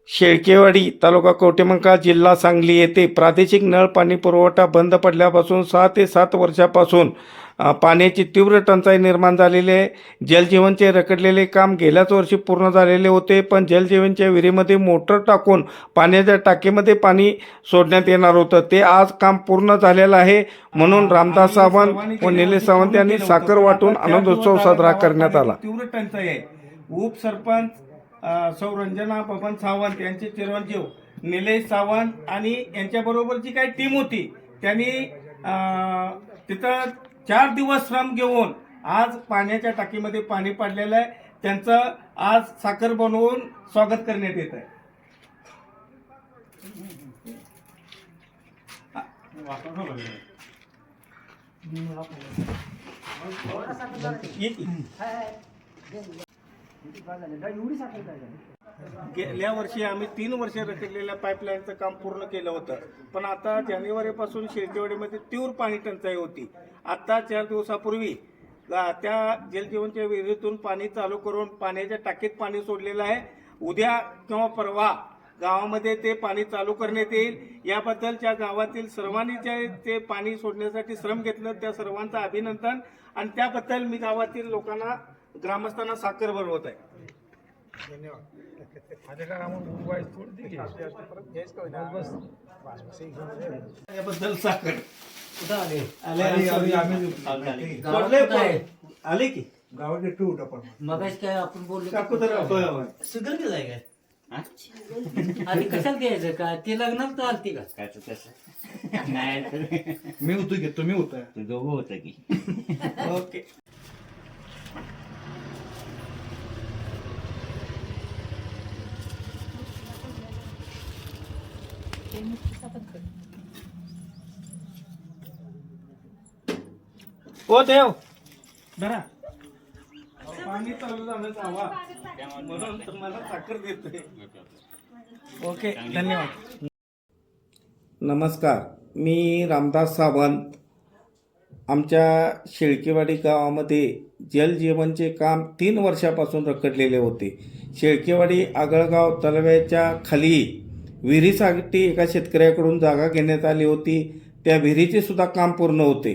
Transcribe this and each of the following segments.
शेळकेवाडी तालुका कवठेमंकाळ जिल्हा सांगली येथे प्रादेशिक नळ पाणी पुरवठा बंद पडल्यापासून 6 ते 7 वर्षापासून पाण्याची तीव्र टंचाई निर्माण झालेली आहे. जलजीवनचे रखडलेले काम गेल्याच वर्षी पूर्ण झालेले होते, पण जलजीवनच्या विहिरीमध्ये मोटर टाकून पाण्याच्या टाकीमध्ये पाणी सोडण्यात येणार होतं. ते आज काम पूर्ण झालेलं आहे. म्हणून रामदास सावंत व निलेश सावंत यांनी साखर वाटून आनंदोत्सव साजरा करण्यात आला. तीव्र टंचाई आहे. उपसरपंच सौ रंजना बबन सावंत यांचे चिरंजीव निलेश सावंत आणि यांच्याबरोबर जी काही टीम होती त्यांनी तिथं 4 दिवस श्रम घेऊन आज पाण्याच्या टाकीमध्ये पाणी पाडलेलं आहे. त्यांचं आज साखर बनवून स्वागत करण्यात येत आहे. गेल्या वर्षी आम्ही 3 वर्ष रखडलेल्या पाईपलाईनचं काम पूर्ण केलं होतं, पण आता जानेवारीपासून शेळकेवाडीमध्ये तीव्र पाणी टंचाई होती. आता 4 दिवसापूर्वी त्या जलजीवनच्या विहिरीतून पाणी चालू करून पाण्याच्या टाकीत पाणी सोडलेलं आहे. उद्या किंवा परवा गावामध्ये ते पाणी चालू करण्यात येईल. याबद्दल त्या गावातील सर्वांनी जे ते पाणी सोडण्यासाठी श्रम घेतलं त्या सर्वांचं अभिनंदन, आणि त्याबद्दल मी गावातील लोकांना ग्रामस्थांना साखर बनवत आहे. धन्यवाद. याबद्दल साखर आले की गावाचे टूट आपण मग काय आपण बोललो काकू तर सुधर गेलाय काय आधी कशाला द्यायचं का ते लग्नात तर आलती का काय तर तसं नाही. मी होतो की तुम्ही होता तू दोघं होतं की. ओके. ओ देव बरा पाणी चालू झालं हवा म्हणून तुम्हाला साखर देतोय. ओके, धन्यवाद. नमस्कार, मी रामदास सावंत. आमच्या शेळकेवाडी गावामध्ये जलजीवनचे काम 3 वर्षापासून रखडलेले होते. शेळकेवाडी आगळगाव तलावाच्या खाली विहिरीसाठी एका शेतकऱ्याकडून जागा घेण्यात आली होती. त्या विहिरीचे सुद्धा काम पूर्ण होते,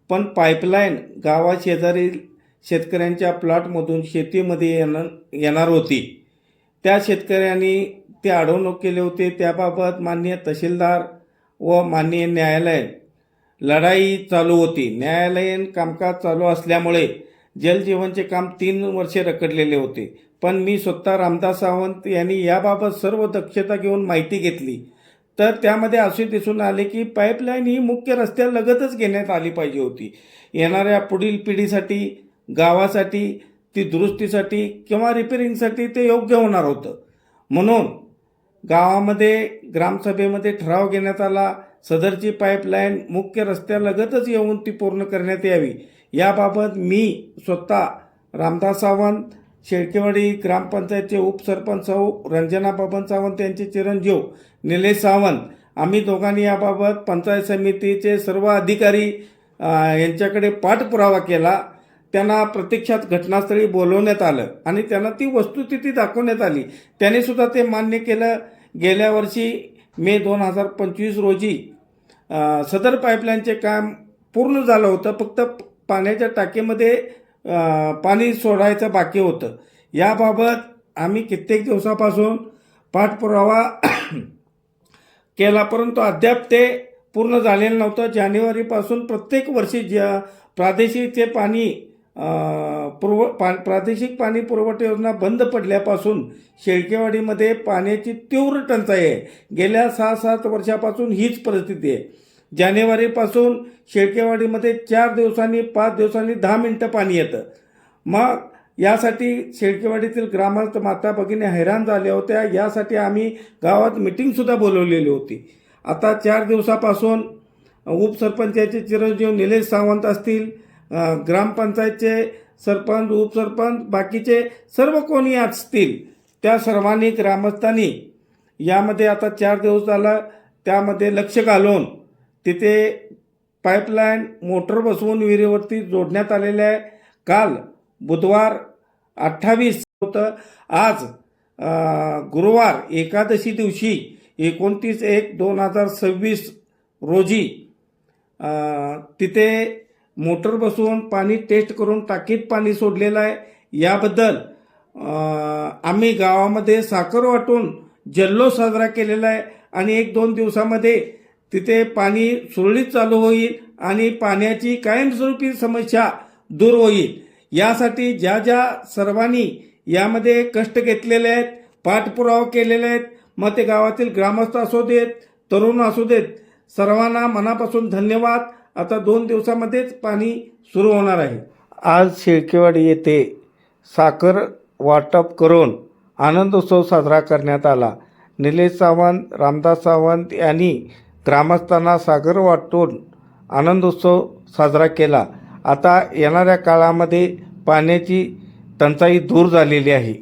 पण पाईपलाईन गावाशेजारील शेतकऱ्यांच्या प्लॉटमधून शेतीमध्ये येणार होती. त्या शेतकऱ्यांनी ते अडवणूक केले होते. त्याबाबत माननीय तहसीलदार व माननीय न्यायालय लढाई चालू होती. न्यायालयीन कामकाज चालू असल्यामुळे जलजीवनचे काम 3 वर्षे रखडलेले होते. पण मी स्वतः रामदास सावंत यांनी याबाबत सर्व दक्षता घेऊन माहिती घेतली, तर त्यामध्ये असे दिसून आले की पाईपलाईन ही मुख्य रस्त्यालगतच घेण्यात आली पाहिजे होती. येणाऱ्या पुढील पिढीसाठी, गावासाठी, ती दुरुस्तीसाठी किंवा रिपेरिंगसाठी ते योग्य होणार होतं. म्हणून गावामध्ये ग्रामसभेमध्ये ठराव घेण्यात आला, सदरची पाईपलाईन मुख्य रस्त्यालगतच येऊन ती पूर्ण करण्यात यावी. याबाबत मी स्वतः रामदास सावंत, शेळकेवाडी ग्रामपंचायतचे उपसरपंच सौ रंजना बबन सावंत यांचे चिरंजीव निलेश सावंत, आम्ही दोघांनी याबाबत पंचायत समितीचे सर्व अधिकारी यांच्याकडे पाठपुरावा केला. त्यांना प्रत्यक्षात घटनास्थळी बोलवण्यात आलं आणि त्यांना ती वस्तुस्थिती दाखवण्यात आली. त्यांनी सुद्धा ते मान्य केलं. गेल्या वर्षी मे 2025 रोजी सदर पाईपलाईनचे काम पूर्ण झालं होतं. फक्त पाण्याच्या टाकीमध्ये पाणी सोडायचं बाकी होतं. याबाबत आम्ही कित्येक दिवसापासून पाठपुरावा केला, परंतु अद्याप ते पूर्ण झालेलं नव्हतं. जानेवारीपासून प्रत्येक वर्षी प्रादेशिक पाणी पुरवठा योजना बंद पडल्यापासून शेळकेवाडीमध्ये पाण्याची तीव्र टंचाई आहे. गेल्या 6-7 वर्षापासून हीच परिस्थिती आहे. जानेवारीपासून शेळकेवाडीमध्ये 4 दिवसांनी, 5 दिवसांनी 10 मिनिटं पाणी येतं. मग यासाठी शेळकेवाडीतील ग्रामस्थ माता भगिनी हैराण झाल्या होत्या. यासाठी आम्ही गावात मिटिंगसुद्धा बोलवलेली होती. आता 4 दिवसापासून उपसरपंचाचे चिरंजीव निलेश सावंत असतील, ग्रामपंचायतचे सरपंच, उपसरपंच, बाकीचे सर्व कोणी असतील, त्या सर्वांनी ग्रामस्थांनी यामध्ये आता 4 दिवस झाला त्यामध्ये लक्ष घालून तिथे पाईपलाईन मोटर बसवून विहिरीवरती जोडण्यात आलेले आहे. काल बुधवार 28 होतं. आज गुरुवार एकादशी दिवशी 29/1/2026 रोजी तिथे मोटर बसवून पाणी टेस्ट करून टाकीत पाणी सोडलेलं आहे. याबद्दल आम्ही गावामध्ये साखर वाटून जल्लोष साजरा केलेला आहे आणि 1-2 दिवसामध्ये तिथे पाणी सुरळीत चालू होईल आणि पाण्याची कायमस्वरूपी समस्या दूर होईल. यासाठी ज्या सर्वांनी यामध्ये कष्ट घेतलेले आहेत, पाठपुरावा केलेले आहेत, मग ते गावातील ग्रामस्थ असू देत, तरुण असू देत, सर्वांना मनापासून धन्यवाद. आता 2 दिवसामध्येच पाणी सुरू होणार आहे. आज शेळकेवाडी येथे साखर वाटप करून आनंदोत्सव साजरा करण्यात आला. निलेश सावंत, रामदास सावंत यांनी ग्रामस्थांना साखर वाटून आनंदोत्सव साजरा केला. आता येणाऱ्या काळामध्ये पाण्याची टंचाई दूर झालेली आहे.